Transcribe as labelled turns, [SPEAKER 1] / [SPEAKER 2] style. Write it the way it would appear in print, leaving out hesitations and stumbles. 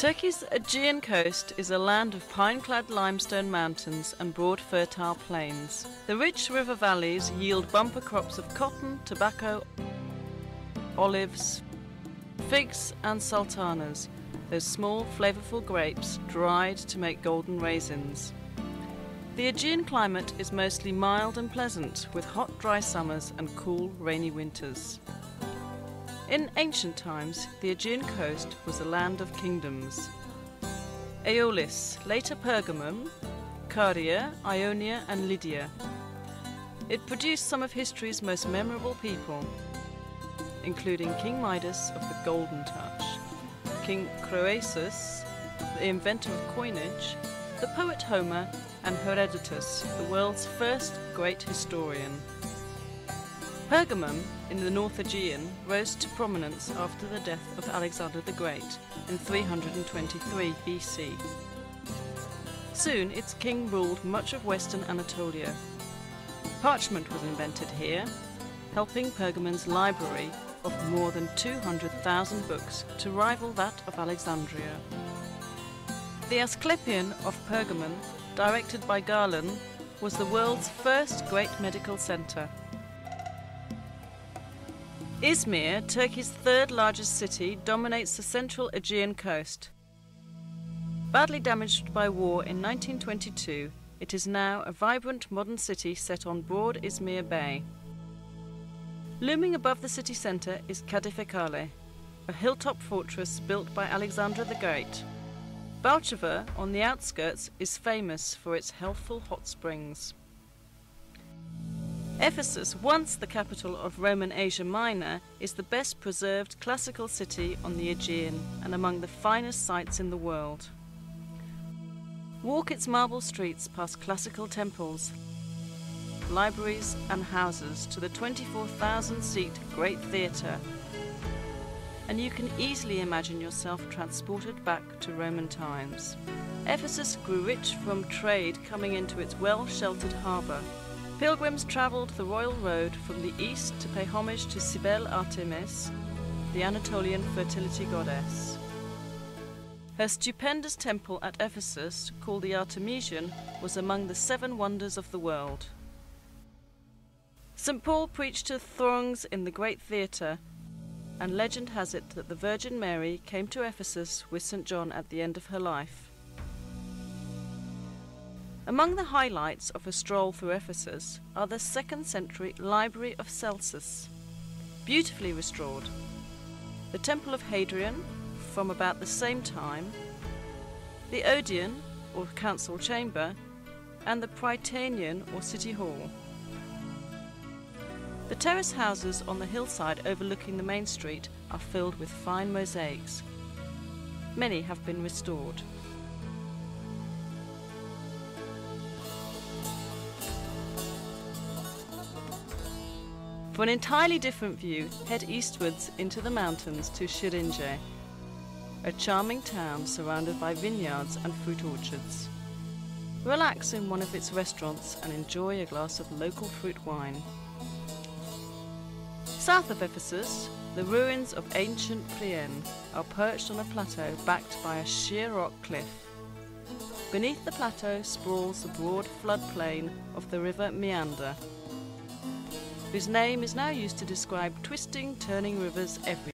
[SPEAKER 1] Turkey's Aegean coast is a land of pine-clad limestone mountains and broad fertile plains. The rich river valleys yield bumper crops of cotton, tobacco, olives, figs and sultanas, those small flavourful grapes dried to make golden raisins. The Aegean climate is mostly mild and pleasant, with hot dry summers and cool rainy winters. In ancient times, the Aegean coast was a land of kingdoms. Aeolis, later Pergamum, Caria, Ionia and Lydia. It produced some of history's most memorable people, including King Midas of the Golden Touch, King Croesus, the inventor of coinage, the poet Homer, and Herodotus, the world's first great historian. Pergamum, in the North Aegean, rose to prominence after the death of Alexander the Great in 323 BC. Soon its king ruled much of western Anatolia. Parchment was invented here, helping Pergamon's library of more than 200,000 books to rival that of Alexandria. The Asclepion of Pergamon, directed by Galen, was the world's first great medical centre. Izmir, Turkey's third largest city, dominates the central Aegean coast. Badly damaged by war in 1922, it is now a vibrant modern city set on broad Izmir Bay. Looming above the city centre is Kadifekale, a hilltop fortress built by Alexander the Great. Balchova, on the outskirts, is famous for its healthful hot springs. Ephesus, once the capital of Roman Asia Minor, is the best preserved classical city on the Aegean and among the finest sights in the world. Walk its marble streets past classical temples, libraries and houses to the 24,000-seat Great Theatre, and you can easily imagine yourself transported back to Roman times. Ephesus grew rich from trade coming into its well-sheltered harbour. Pilgrims travelled the royal road from the east to pay homage to Cybele Artemis, the Anatolian fertility goddess. Her stupendous temple at Ephesus, called the Artemision, was among the 7 wonders of the world. St. Paul preached to throngs in the Great Theatre, and legend has it that the Virgin Mary came to Ephesus with St. John at the end of her life. Among the highlights of a stroll through Ephesus are the 2nd century Library of Celsus, beautifully restored, the Temple of Hadrian from about the same time, the Odeon or council chamber, and the Prytaneum or city hall. The terrace houses on the hillside overlooking the main street are filled with fine mosaics. Many have been restored. For an entirely different view, head eastwards into the mountains to Şirince, a charming town surrounded by vineyards and fruit orchards. Relax in one of its restaurants and enjoy a glass of local fruit wine. South of Ephesus, the ruins of ancient Priene are perched on a plateau backed by a sheer rock cliff. Beneath the plateau sprawls the broad floodplain of the river Meander, whose name is now used to describe twisting, turning rivers everywhere.